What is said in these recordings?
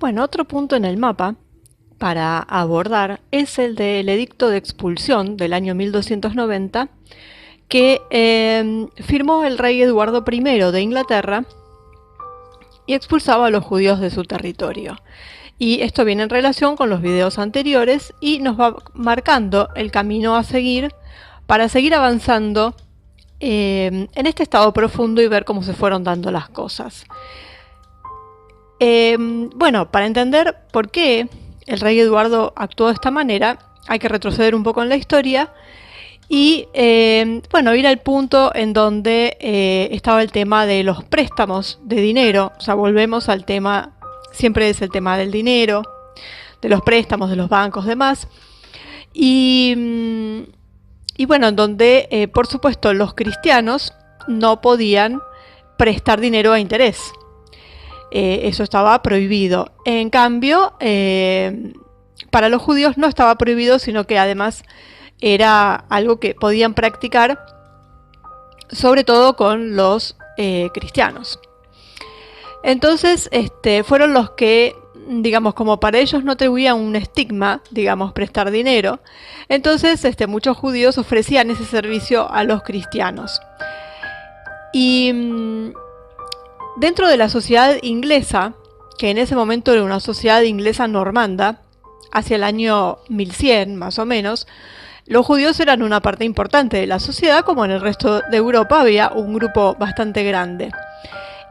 Bueno, otro punto en el mapa para abordar es el del edicto de expulsión del año 1290 que firmó el rey Eduardo I de Inglaterra y expulsaba a los judíos de su territorio. Y esto viene en relación con los videos anteriores y nos va marcando el camino a seguir para seguir avanzando en este estado profundo y ver cómo se fueron dando las cosas. Bueno, para entender por qué el rey Eduardo actuó de esta manera, hay que retroceder un poco en la historia y bueno, ir al punto en donde estaba el tema de los préstamos de dinero. O sea, volvemos al tema, siempre es el tema del dinero, de los préstamos, de los bancos, demás. Y bueno, en donde por supuesto los cristianos no podían prestar dinero a interés. Eso estaba prohibido. En cambio, para los judíos no estaba prohibido, sino que además era algo que podían practicar, sobre todo con los cristianos. Entonces, fueron los que, digamos, como para ellos no atribuían un estigma, digamos, prestar dinero, entonces muchos judíos ofrecían ese servicio a los cristianos. Y dentro de la sociedad inglesa, que en ese momento era una sociedad inglesa normanda, hacia el año 1100 más o menos, los judíos eran una parte importante de la sociedad, como en el resto de Europa había un grupo bastante grande.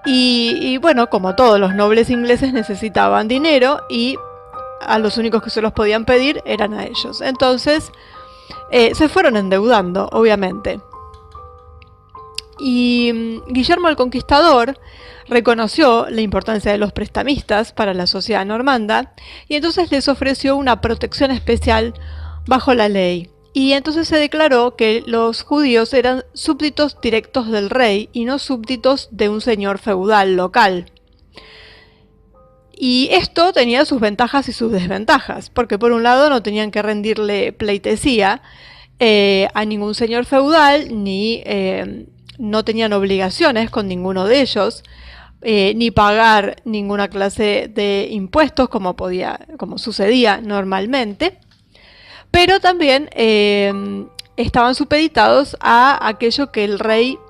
Y bueno, como todos los nobles ingleses necesitaban dinero y a los únicos que se los podían pedir eran a ellos. Entonces se fueron endeudando, obviamente. Y Guillermo el Conquistador reconoció la importancia de los prestamistas para la sociedad normanda y entonces les ofreció una protección especial bajo la ley. Y entonces se declaró que los judíos eran súbditos directos del rey y no súbditos de un señor feudal local. Y esto tenía sus ventajas y sus desventajas, porque por un lado no tenían que rendirle pleitesía a ningún señor feudal, ni no tenían obligaciones con ninguno de ellos, ni pagar ninguna clase de impuestos como sucedía normalmente, pero también estaban supeditados a aquello que el rey,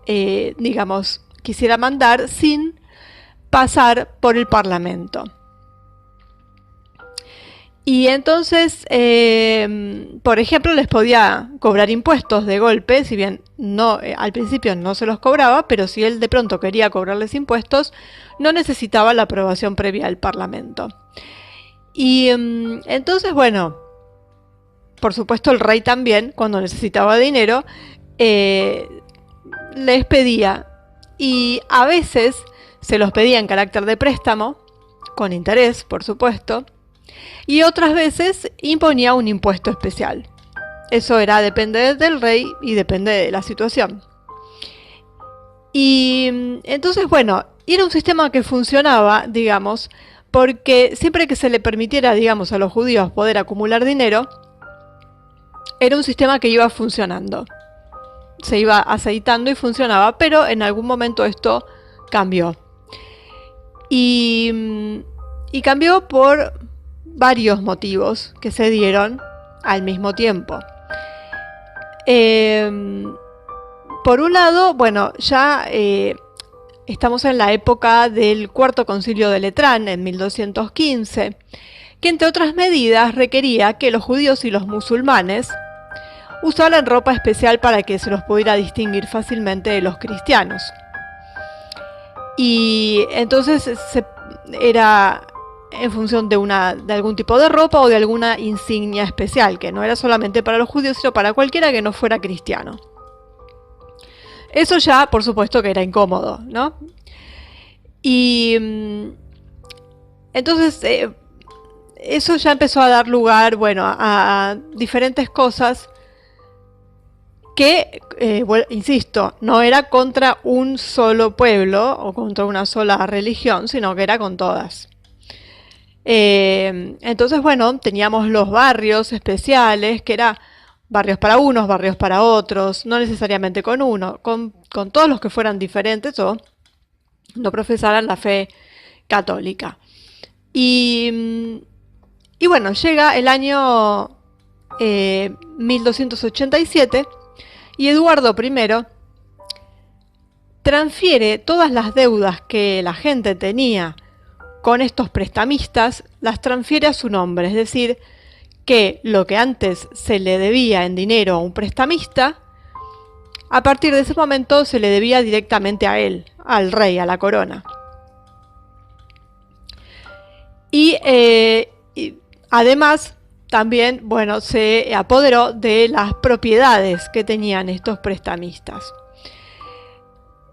digamos, quisiera mandar sin pasar por el parlamento. Y entonces, por ejemplo, les podía cobrar impuestos de golpe, si bien no, al principio no se los cobraba, pero si él de pronto quería cobrarles impuestos, no necesitaba la aprobación previa del Parlamento. Y entonces, bueno, por supuesto el rey también, cuando necesitaba dinero, les pedía, y a veces se los pedía en carácter de préstamo, con interés, por supuesto, y otras veces imponía un impuesto especial. Eso depende del rey y depende de la situación. Y entonces, bueno, era un sistema que funcionaba, digamos, porque siempre que se le permitiera, digamos, a los judíos poder acumular dinero, era un sistema que iba funcionando. Se iba aceitando y funcionaba, pero en algún momento esto cambió. Y cambió por varios motivos que se dieron al mismo tiempo. Por un lado, bueno, ya estamos en la época del Cuarto Concilio de Letrán, en 1215, que entre otras medidas requería que los judíos y los musulmanes usaran ropa especial para que se los pudiera distinguir fácilmente de los cristianos. Y entonces era en función de algún tipo de ropa o de alguna insignia especial, que no era solamente para los judíos, sino para cualquiera que no fuera cristiano. Eso ya, por supuesto, que era incómodo, ¿no? Y entonces eso ya empezó a dar lugar, bueno, a diferentes cosas que, bueno, insisto, no era contra un solo pueblo o contra una sola religión, sino que era con todas. Entonces, bueno, teníamos los barrios especiales, que eran barrios para unos, barrios para otros, no necesariamente con uno, con todos los que fueran diferentes o no profesaran la fe católica. Y bueno, llega el año 1287 y Eduardo I transfiere todas las deudas que la gente tenía con estos prestamistas, las transfiere a su nombre, es decir, que lo que antes se le debía en dinero a un prestamista, a partir de ese momento se le debía directamente a él, al rey, a la corona. Y además también, bueno, se apoderó de las propiedades que tenían estos prestamistas.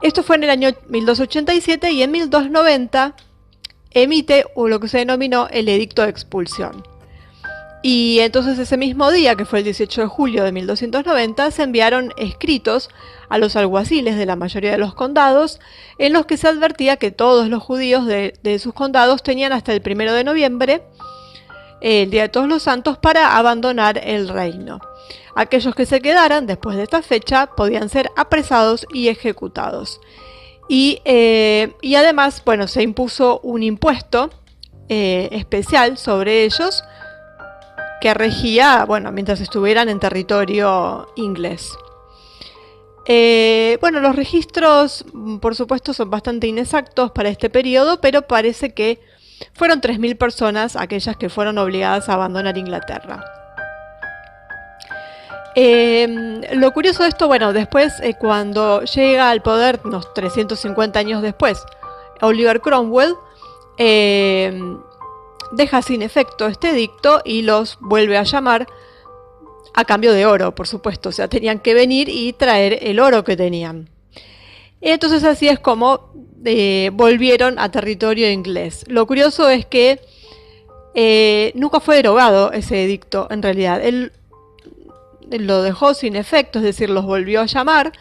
Esto fue en el año 1287 y en 1290 emite lo que se denominó el Edicto de Expulsión. Y entonces ese mismo día, que fue el 18 de julio de 1290, se enviaron escritos a los alguaciles de la mayoría de los condados, en los que se advertía que todos los judíos de sus condados tenían hasta el 1 de noviembre, el Día de Todos los Santos, para abandonar el reino. Aquellos que se quedaran después de esta fecha podían ser apresados y ejecutados. Y además, bueno, se impuso un impuesto especial sobre ellos, que regía, bueno, mientras estuvieran en territorio inglés. Bueno, los registros, por supuesto, son bastante inexactos para este periodo, pero parece que fueron 3.000 personas aquellas que fueron obligadas a abandonar Inglaterra. Lo curioso de esto, bueno, después, cuando llega al poder, unos 350 años después, Oliver Cromwell deja sin efecto este edicto y los vuelve a llamar a cambio de oro, por supuesto. O sea, tenían que venir y traer el oro que tenían. Entonces así es como volvieron a territorio inglés. Lo curioso es que nunca fue derogado ese edicto, en realidad. Él lo dejó sin efecto, es decir, los volvió a llamar,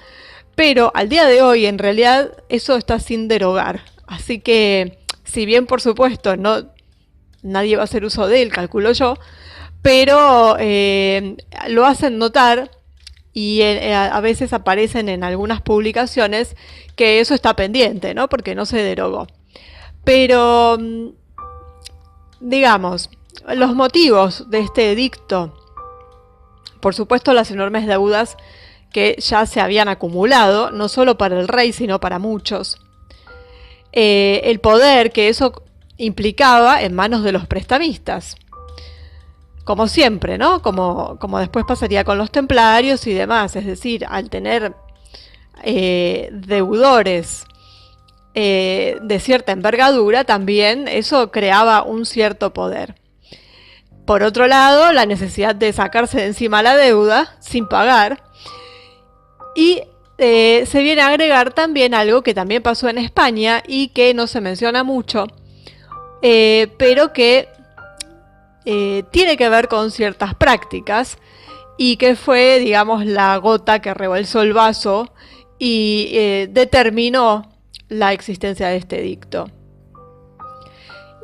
pero al día de hoy, en realidad, eso está sin derogar. Así que, si bien, por supuesto, nadie va a hacer uso de él, calculo yo, pero lo hacen notar y a veces aparecen en algunas publicaciones que eso está pendiente, ¿no? Porque no se derogó. Pero, digamos, los motivos de este edicto, por supuesto, las enormes deudas que ya se habían acumulado, no solo para el rey, sino para muchos. El poder que eso implicaba en manos de los prestamistas, como siempre, ¿no? Como después pasaría con los templarios y demás, es decir, al tener deudores de cierta envergadura, también eso creaba un cierto poder. Por otro lado, la necesidad de sacarse de encima la deuda sin pagar, y se viene a agregar también algo que también pasó en España y que no se menciona mucho, pero que tiene que ver con ciertas prácticas y que fue, digamos, la gota que rebalsó el vaso y determinó la existencia de este edicto.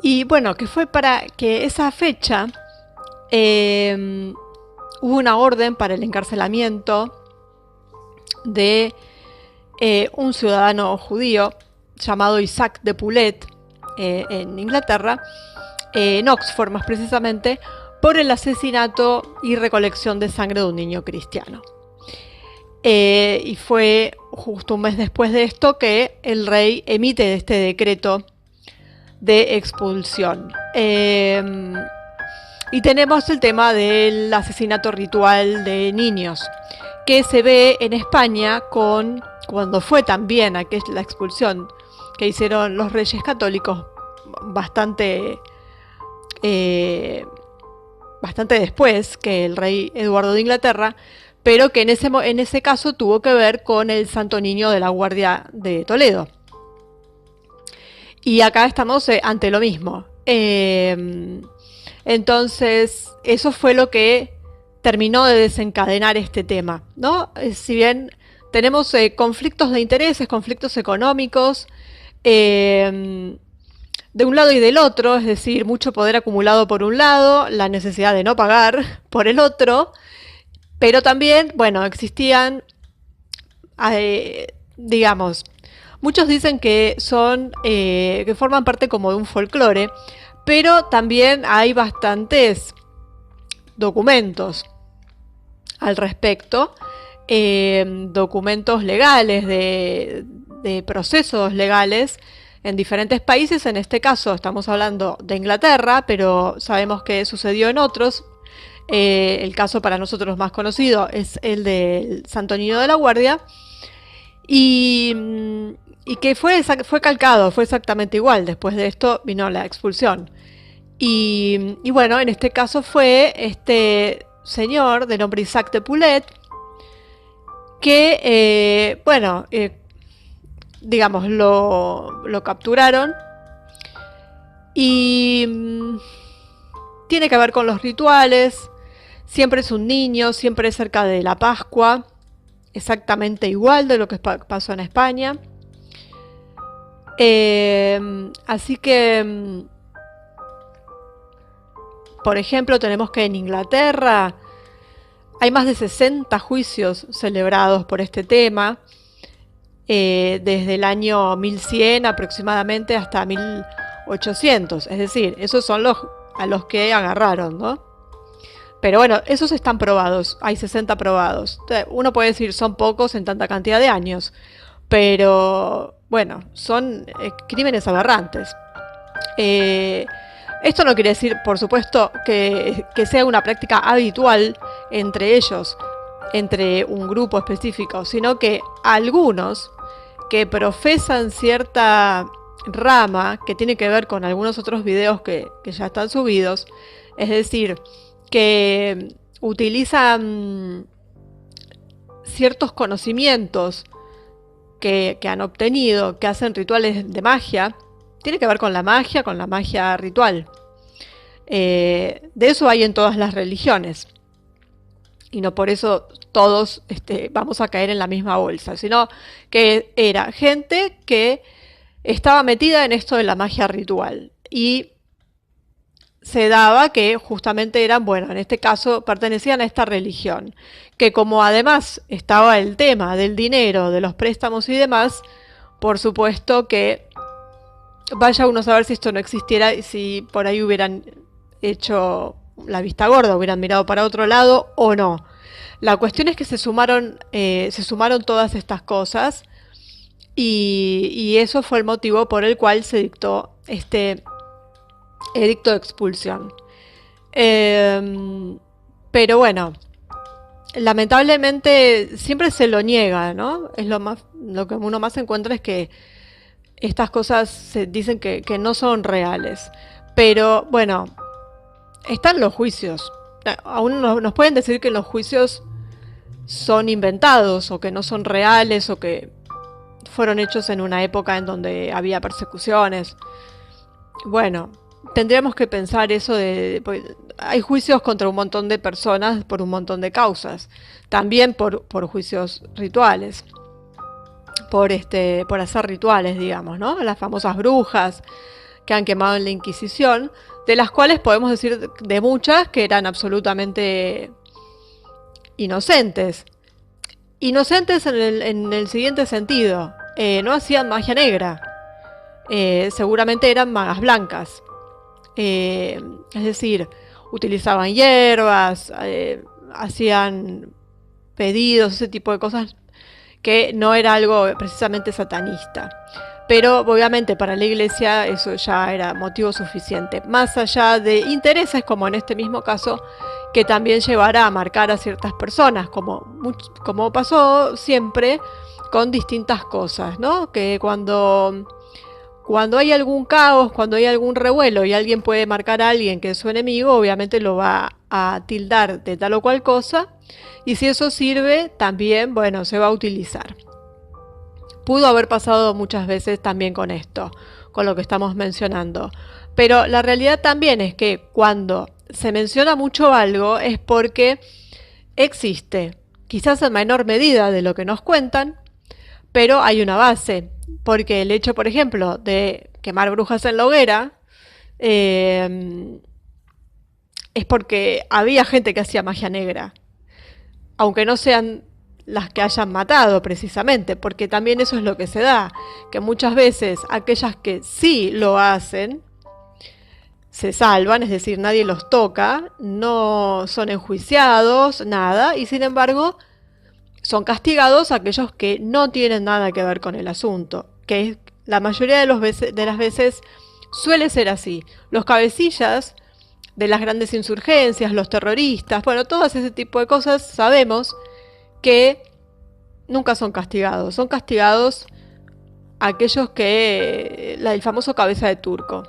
Y bueno, que fue para que esa fecha hubo una orden para el encarcelamiento de un ciudadano judío llamado Isaac de Poulet en Inglaterra, en Oxford más precisamente, por el asesinato y recolección de sangre de un niño cristiano. Y fue justo un mes después de esto que el rey emite este decreto de expulsión. Y tenemos el tema del asesinato ritual de niños, que se ve en España cuando fue también la expulsión que hicieron los reyes católicos bastante después que el rey Eduardo de Inglaterra, pero que en ese caso tuvo que ver con el Santo Niño de la Guardia de Toledo. Y acá estamos ante lo mismo. Entonces, eso fue lo que terminó de desencadenar este tema, ¿no? Si bien tenemos conflictos de intereses, conflictos económicos, de un lado y del otro, es decir, mucho poder acumulado por un lado, la necesidad de no pagar por el otro, pero también, bueno, existían, digamos, Muchos dicen que que forman parte como de un folclore, pero también hay bastantes documentos al respecto, documentos legales de procesos legales en diferentes países. En este caso estamos hablando de Inglaterra, pero sabemos que sucedió en otros. El caso para nosotros más conocido es el del Santo Niño de la Guardia, y, y que fue calcado, fue exactamente igual. Después de esto vino la expulsión. Y bueno, en este caso fue este señor de nombre Isaac de Poulet, que, digamos, lo capturaron, y tiene que ver con los rituales. Siempre es un niño, siempre es cerca de la Pascua, exactamente igual de lo que pasó en España. Así que, por ejemplo, tenemos que en Inglaterra hay más de 60 juicios celebrados por este tema, desde el año 1100 aproximadamente hasta 1800. Es decir, esos son a los que agarraron, ¿no? Pero bueno, esos están probados, hay 60 probados. Uno puede decir son pocos en tanta cantidad de años, pero bueno, son crímenes aberrantes. Esto no quiere decir, por supuesto, que sea una práctica habitual entre ellos, entre un grupo específico, sino que algunos que profesan cierta rama que tiene que ver con algunos otros videos que ya están subidos, es decir, que utilizan ciertos conocimientos que han obtenido, que hacen rituales de magia. Tiene que ver con la magia ritual. De eso hay en todas las religiones. Y no por eso todos vamos a caer en la misma bolsa, sino que era gente que estaba metida en esto de la magia ritual. Y se daba que justamente eran, bueno, en este caso pertenecían a esta religión, que como además estaba el tema del dinero, de los préstamos y demás, por supuesto que vaya uno a saber si esto no existiera y si por ahí hubieran hecho la vista gorda, hubieran mirado para otro lado o no. La cuestión es que se sumaron todas estas cosas, y eso fue el motivo por el cual se dictó este edicto de expulsión. Pero bueno, lamentablemente siempre se lo niega, ¿no? Es lo que uno más encuentra es que estas cosas se dicen que no son reales. Pero bueno, están los juicios. Aún nos pueden decir que los juicios son inventados, o que no son reales, o que fueron hechos en una época en donde había persecuciones. Bueno, tendríamos que pensar eso pues, hay juicios contra un montón de personas por un montón de causas. También por juicios rituales. Por hacer rituales, digamos, ¿no? Las famosas brujas que han quemado en la Inquisición, de las cuales podemos decir de muchas que eran absolutamente inocentes. Inocentes en el siguiente sentido. No hacían magia negra. Seguramente eran magas blancas. Es decir, utilizaban hierbas, hacían pedidos, ese tipo de cosas, que no era algo precisamente satanista. Pero obviamente para la iglesia eso ya era motivo suficiente, más allá de intereses, como en este mismo caso, que también llevará a marcar a ciertas personas, como pasó siempre con distintas cosas, ¿no? Que cuando hay algún caos, cuando hay algún revuelo y alguien puede marcar a alguien que es su enemigo, obviamente lo va a tildar de tal o cual cosa, y si eso sirve, también, bueno, se va a utilizar. Pudo haber pasado muchas veces también con esto, con lo que estamos mencionando. Pero la realidad también es que cuando se menciona mucho algo es porque existe, quizás en menor medida de lo que nos cuentan, pero hay una base. Porque el hecho, por ejemplo, de quemar brujas en la hoguera, es porque había gente que hacía magia negra. Aunque no sean las que hayan matado precisamente, porque también eso es lo que se da, que muchas veces aquellas que sí lo hacen se salvan, es decir, nadie los toca, no son enjuiciados, nada, y sin embargo son castigados aquellos que no tienen nada que ver con el asunto, que la mayoría de las veces suele ser así. Los cabecillas de las grandes insurgencias, los terroristas, bueno, todo ese tipo de cosas sabemos que nunca son castigados aquellos que, el famoso cabeza de turco.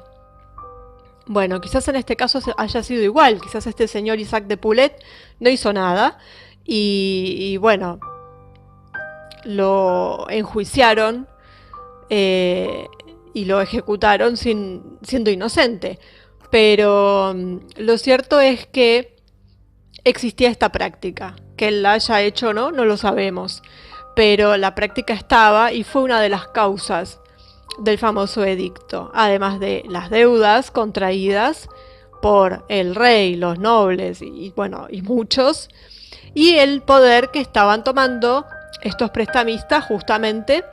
Bueno, quizás en este caso haya sido igual, quizás este señor Isaac de Poulet no hizo nada y bueno, lo enjuiciaron y lo ejecutaron siendo inocente. Pero lo cierto es que existía esta práctica. Que él la haya hecho o no, no lo sabemos. Pero la práctica estaba y fue una de las causas del famoso edicto. Además de las deudas contraídas por el rey, los nobles y muchos. Y el poder que estaban tomando estos prestamistas justamente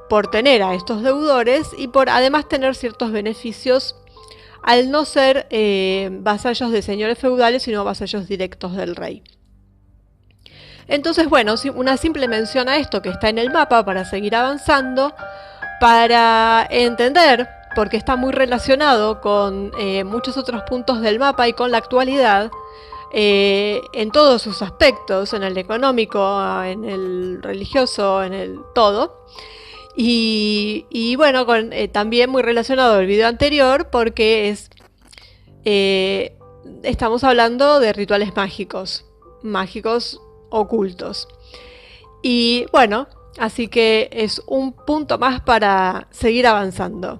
por tener a estos deudores y por además tener ciertos beneficios al no ser vasallos de señores feudales, sino vasallos directos del rey. Entonces, bueno, una simple mención a esto que está en el mapa para seguir avanzando, para entender, porque está muy relacionado con muchos otros puntos del mapa y con la actualidad, en todos sus aspectos, en el económico, en el religioso, en el todo. Y bueno, también muy relacionado al video anterior porque estamos hablando de rituales mágicos ocultos. Y bueno, así que es un punto más para seguir avanzando.